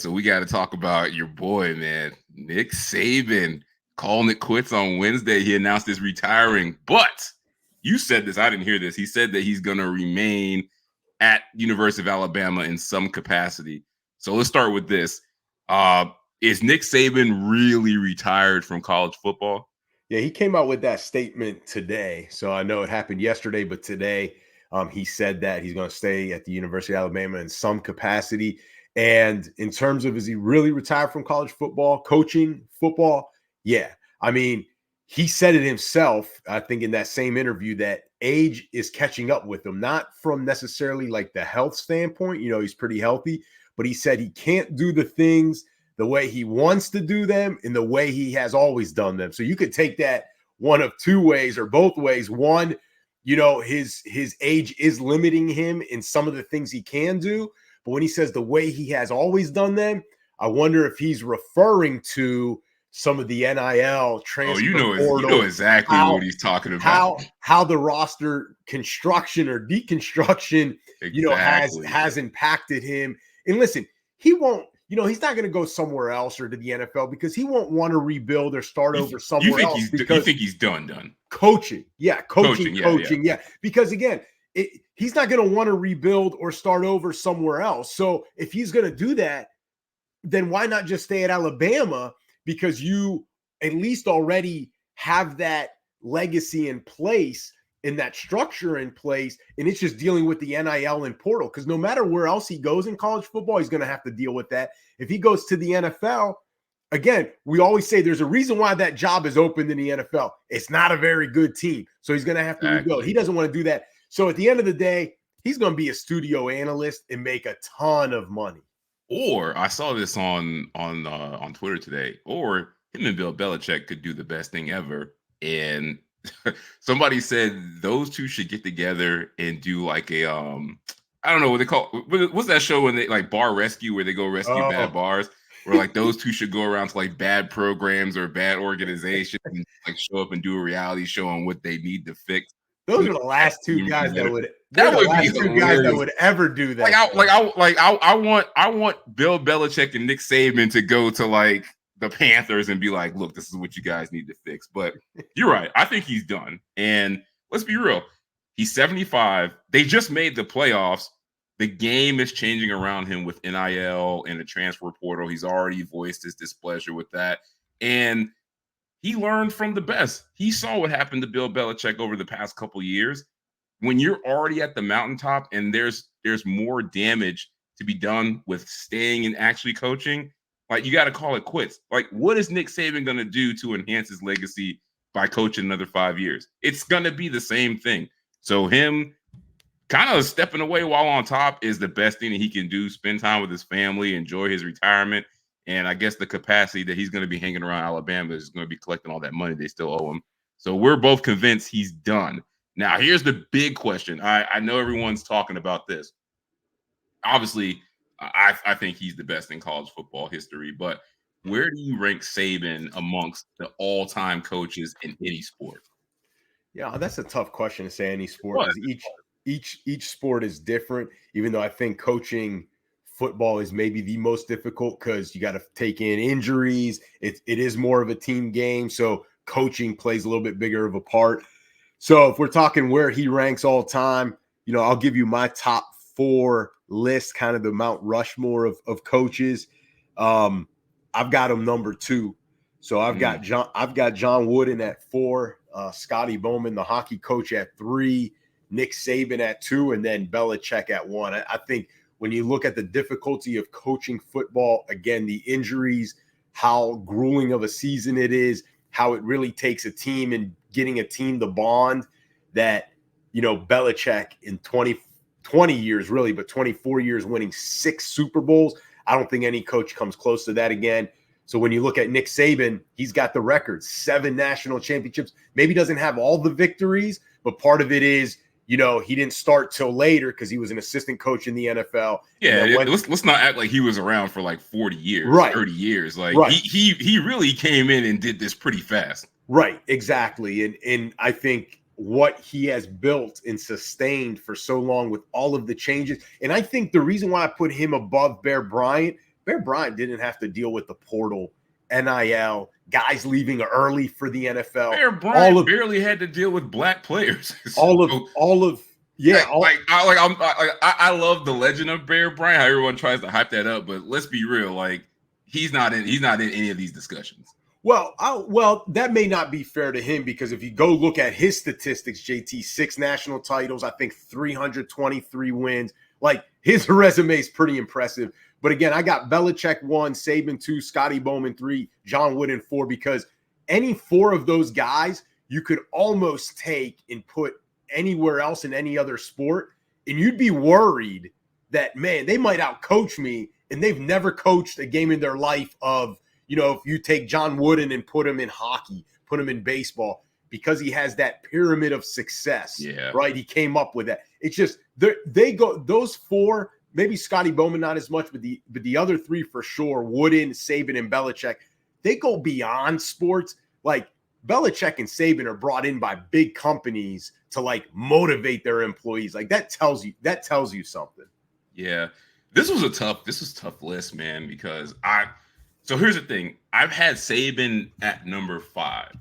So we got to talk about your boy, man, Nick Saban, calling it quits on Wednesday. He announced he's retiring, but you said this. I didn't hear this. He said that he's going to remain at University of Alabama in some capacity. So let's start with this. Is Nick Saban really retired from college football? Yeah, he came out with that statement today. So I know it happened yesterday, but today he said that he's going to stay at the University of Alabama in some capacity. And in terms of, is he really retired from college football, coaching football? Yeah. I mean, he said it himself, I think, in that same interview that age is catching up with him, not from necessarily like the health standpoint. He's pretty healthy, but he said he can't do the things the way he wants to do them in the way he has always done them. So you could take that one of two ways or both ways. One, his age is limiting him in some of the things he can do. But when he says the way he has always done them, I wonder if he's referring to some of the NIL transfer You know exactly what he's talking about. How the roster construction or deconstruction, Exactly. has impacted him. And listen, he won't. He's not going to go somewhere else or to the NFL because he won't want to rebuild or start over somewhere else. You think he's done? Coaching. Yeah. Coaching. Yeah. Because again, he's not going to want to rebuild or start over somewhere else. So if he's going to do that, then why not just stay at Alabama? Because you at least already have that legacy in place and that structure in place, and it's just dealing with the NIL and portal. Because no matter where else he goes in college football, he's going to have to deal with that. If he goes to the NFL, again, we always say there's a reason why that job is open in the NFL. It's not a very good team, so he's going to have to rebuild. He doesn't want to do that. So at the end of the day, he's going to be a studio analyst and make a ton of money. Or I saw this on Twitter today. Or him and Bill Belichick could do the best thing ever, and somebody said those two should get together and do like a I don't know what they call. What's that show when they like bar rescue where they go rescue bad bars? Where like those two should go around to like bad programs or bad organizations and like show up and do a reality show on what they need to fix. Those are the last two guys that would. That would be two guys that would ever do that. I want Bill Belichick and Nick Saban to go to like the Panthers and be like, look, this is what you guys need to fix. But you're right. I think he's done. And let's be real. He's 75. They just made the playoffs. The game is changing around him with NIL and the transfer portal. He's already voiced his displeasure with that. And he learned from the best. He saw what happened to Bill Belichick over the past couple years. When you're already at the mountaintop and there's more damage to be done with staying and actually coaching, like you got to call it quits. Like, what is Nick Saban going to do to enhance his legacy by coaching another 5 years? It's going to be the same thing. So him kind of stepping away while on top is the best thing that he can do. Spend time with his family, enjoy his retirement. And I guess the capacity that he's going to be hanging around Alabama is going to be collecting all that money they still owe him. So we're both convinced he's done. Now, here's the big question. I know everyone's talking about this. Obviously, I think he's the best in college football history, but where do you rank Saban amongst the all-time coaches in any sport? Yeah, that's a tough question to say any sport because each sport is different, even though I think coaching football is maybe the most difficult because you got to take in injuries. It is more of a team game, so coaching plays a little bit bigger of a part. So if we're talking where he ranks all time, I'll give you my top 4 list, kind of the Mount Rushmore of coaches. I've got him number 2. So I've got John Wooden at 4, Scotty Bowman, the hockey coach, at 3, Nick Saban at 2, and then Belichick at 1. I think when you look at the difficulty of coaching football, again, the injuries, how grueling of a season it is, how it really takes a team and getting a team to bond, that, Belichick in 20 years, really, but 24 years winning 6 Super Bowls. I don't think any coach comes close to that again. So when you look at Nick Saban, he's got the record, 7 national championships. Maybe doesn't have all the victories, but part of it is, he didn't start till later because he was an assistant coach in the NFL. Yeah, let's not act like he was around for like 40 years, right. 30 years. Like right. he really came in and did this pretty fast. Right, exactly. And I think what he has built and sustained for so long with all of the changes, and I think the reason why I put him above Bear Bryant Bear Bryant didn't have to deal with the portal, NIL, guys leaving early for the NFL. Bear Bryant barely had to deal with black players. I love the legend of Bear Bryant. How everyone tries to hype that up, but let's be real. Like he's not in any of these discussions. Well, that may not be fair to him because if you go look at his statistics, JT, 6 national titles, I think 323 wins. Like his resume is pretty impressive. But again, I got Belichick 1, Saban 2, Scotty Bowman 3, John Wooden 4, because any 4 of those guys you could almost take and put anywhere else in any other sport, and you'd be worried that, man, they might outcoach me, and they've never coached a game in their life of, if you take John Wooden and put him in hockey, put him in baseball, because he has that pyramid of success, right? He came up with that. It's just they go those 4, maybe Scotty Bowman not as much, but the other 3 for sure, Wooden, Saban, and Belichick, they go beyond sports. Like Belichick and Saban are brought in by big companies to like motivate their employees. Like that tells you something. Yeah, this was a tough list, man. Because so here's the thing: I've had Saban at number 5,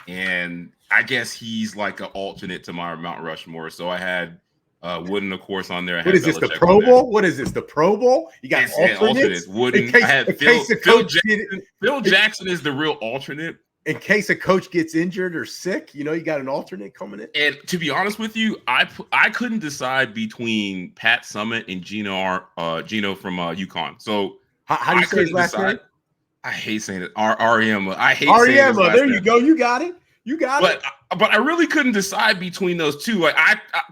and I guess he's like an alternate to my Mount Rushmore. So I had Wooden, of course, on there. What is this, the Pro Bowl? What is this, the Pro Bowl? You got alternates? Wooden. I had Phil Jackson. Phil Jackson is the real alternate. In case a coach gets injured or sick, you got an alternate coming in. And to be honest with you, I couldn't decide between Pat Summitt and Gino from UConn. So how do you say his last name? I hate saying it. Ariema. I hate saying his last name. You go. You got it. But I really couldn't decide between those two. Like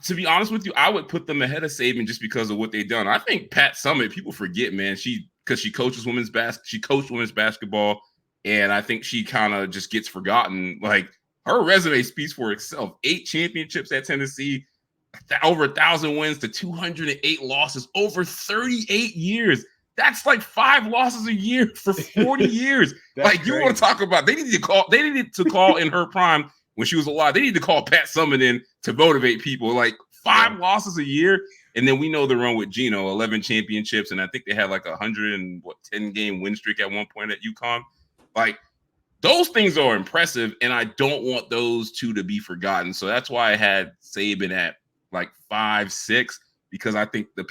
to be honest with you, I would put them ahead of Saban just because of what they've done. I think Pat Summitt, people forget, man. She coaches she coached women's basketball, and I think she kind of just gets forgotten. Like her resume speaks for itself. 8 championships at Tennessee, over 1,000 wins to 208 losses over 38 years. That's like 5 losses a year for 40 years. Like you want to talk about? They needed to call in her prime when she was alive. They need to call Pat Summitt in to motivate people. Like 5 losses a year, and then we know the run with Gino, 11 championships, and I think they had like 10 game win streak at one point at UConn. Like those things are impressive, and I don't want those 2 to be forgotten. So that's why I had Saban at like 5, 6. Because I think those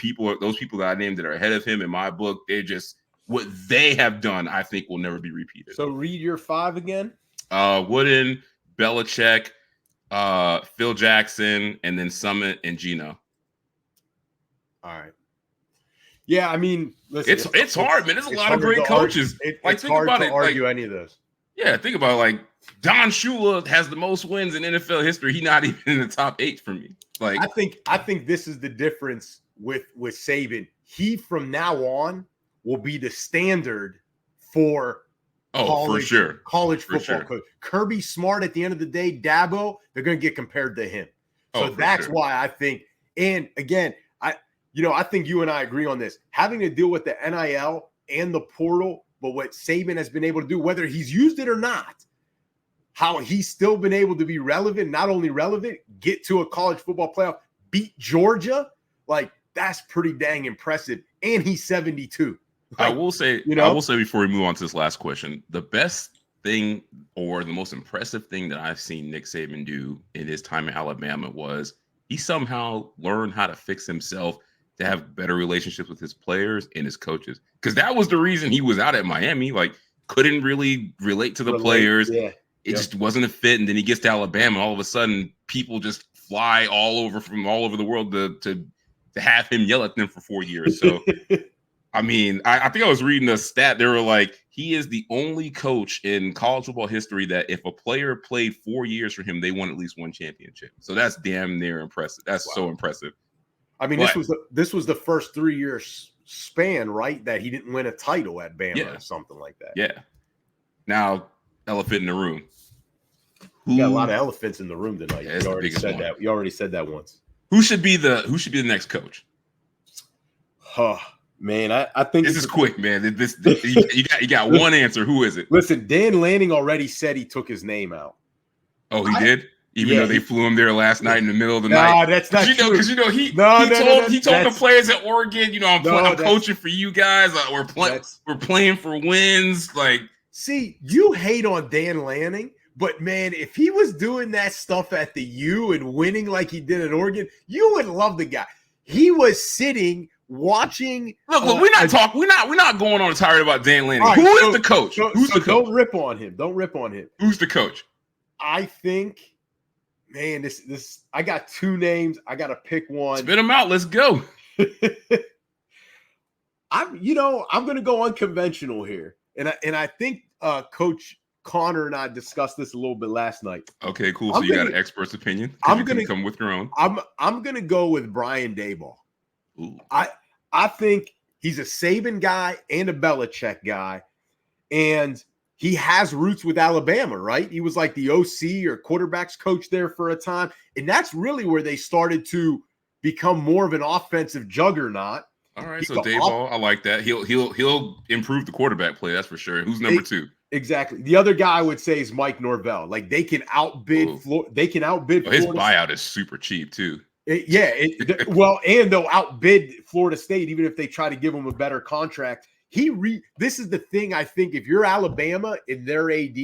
people that I named that are ahead of him in my book, they're just what they have done, I think will never be repeated. So read your 5 again. Wooden, Belichick, Phil Jackson, and then Summitt and Gino. All right. Yeah, I mean, listen, it's hard, man. There's a lot of great coaches. It's hard to argue any of those. Yeah, think about it. Like Don Shula has the most wins in NFL history. He's not even in the top 8 for me. Like I think this is the difference with Saban. He from now on will be the standard for college football coach. Kirby Smart at the end of the day, Dabo, they're going to get compared to him. So that's why I think. And again, I think you and I agree on this. Having to deal with the NIL and the portal, but what Saban has been able to do, whether he's used it or not, how he's still been able to be relevant, not only relevant, get to a college football playoff, beat Georgia, like that's pretty dang impressive. And he's 72. Like, I will say before we move on to this last question, the best thing or the most impressive thing that I've seen Nick Saban do in his time in Alabama was he somehow learned how to fix himself to have better relationships with his players and his coaches. Because that was the reason he was out at Miami, like couldn't really relate to the players. Yeah. It just wasn't a fit. And then he gets to Alabama. All of a sudden, people just fly from all over the world to have him yell at them for 4 years. So, I mean, I think I was reading a stat. They were like, he is the only coach in college football history that if a player played 4 years for him, they won at least 1 championship. So that's damn near impressive. That's so impressive. I mean, this was the first 3 year span, right? That he didn't win a title at Bama or something like that. Yeah. Now, elephant in the room. We got a lot of elephants in the room tonight. Yeah, You already said that once. Who should be the next coach? Man, I think this is quick, man. You got one answer. Who is it? Listen, Dan Lanning already said he took his name out. Oh, he did? Even though they flew him there last night in the middle of the night. No, that's not true. Because he told the players at Oregon, I'm coaching for you guys. We're playing for wins. Like, see, you hate on Dan Lanning, but man, if he was doing that stuff at the U and winning like he did at Oregon, you would love the guy. He was sitting watching. Look, we're not going on tired about Dan Lanning. Right, Who is the coach? Who's the coach? Don't rip on him. Who's the coach? I think. Man, this I got two names. I got to pick one. Spit them out. Let's go. I'm going to go unconventional here, and I think Coach Connor and I discussed this a little bit last night. Okay, cool. So you got an expert's opinion. I'm going to come with your own. I'm going to go with Brian Daboll. Ooh. I think he's a Saban guy and a Belichick guy, and he has roots with Alabama, right? He was like the OC or quarterbacks coach there for a time. And that's really where they started to become more of an offensive juggernaut. All right. So Daboll, I like that. He'll improve the quarterback play. That's for sure. Who's number two? Exactly. The other guy I would say is Mike Norvell. Like they can outbid his buyout is super cheap too. And they'll outbid Florida State even if they try to give him a better contract. This is the thing, I think, if you're Alabama and their AD,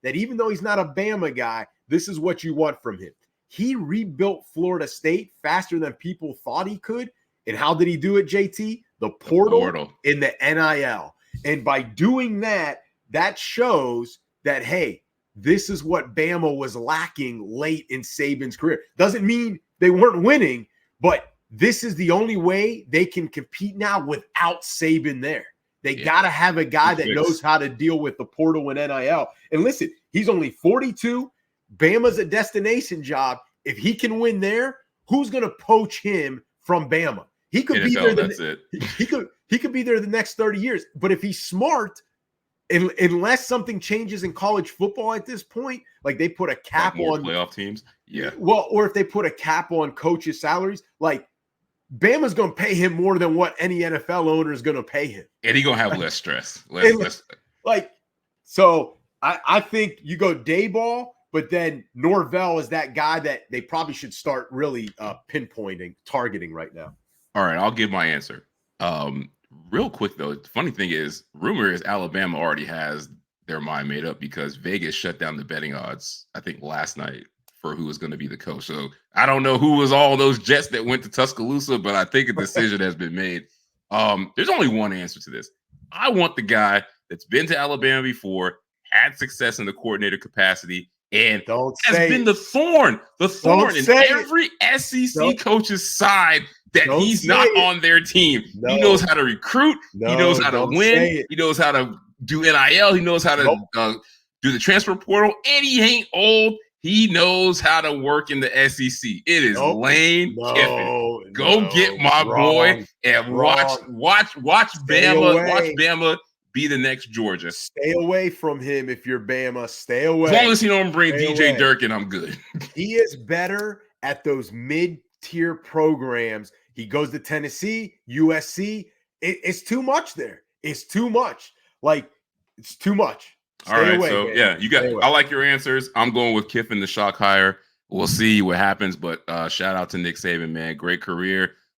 that even though he's not a Bama guy, this is what you want from him. He rebuilt Florida State faster than people thought he could. And how did he do it, JT? The portal. In the NIL. And by doing that, that shows that, hey, this is what Bama was lacking late in Saban's career. Doesn't mean they weren't winning, but this is the only way they can compete now without Saban there. They got to have a guy that knows how to deal with the portal and NIL. And listen, he's only 42. Bama's a destination job. If he can win there, who's going to poach him from Bama? He could be there. He could be there the next 30 years. But if he's smart, unless something changes in college football at this point, like they put a cap on playoff teams. Yeah. Well, or if they put a cap on coaches' salaries, like Bama's going to pay him more than what any NFL owner is going to pay him. And he's going to have less stress. So I think you go Daboll, but then Norvell is that guy that they probably should start really targeting right now. All right, I'll give my answer. Real quick, though, the funny thing is, rumor is Alabama already has their mind made up because Vegas shut down the betting odds, I think, last night for who was going to be the coach. So I don't know who was all those Jets that went to Tuscaloosa, but I think a decision has been made. There's only one answer to this. I want the guy that's been to Alabama before, had success in the coordinator capacity, and has been the thorn in every SEC coach's side that he's not on their team. He knows how to recruit. He knows how to win. He knows how to do NIL. He knows how to do the transfer portal, and he ain't old. He knows how to work in the SEC. It is Lane Kiffin. Go get my boy and watch Bama. Watch Bama be the next Georgia. Stay away from him if you're Bama. Stay away. As long as he don't bring DJ Durkin, I'm good. He is better at those mid-tier programs. He goes to Tennessee, USC. It's too much there. It's too much. It's too much. All right, so man. You got. I like your answers. I'm going with Kiffin, the shock hire. We'll see what happens, but shout out to Nick Saban, man. Great career.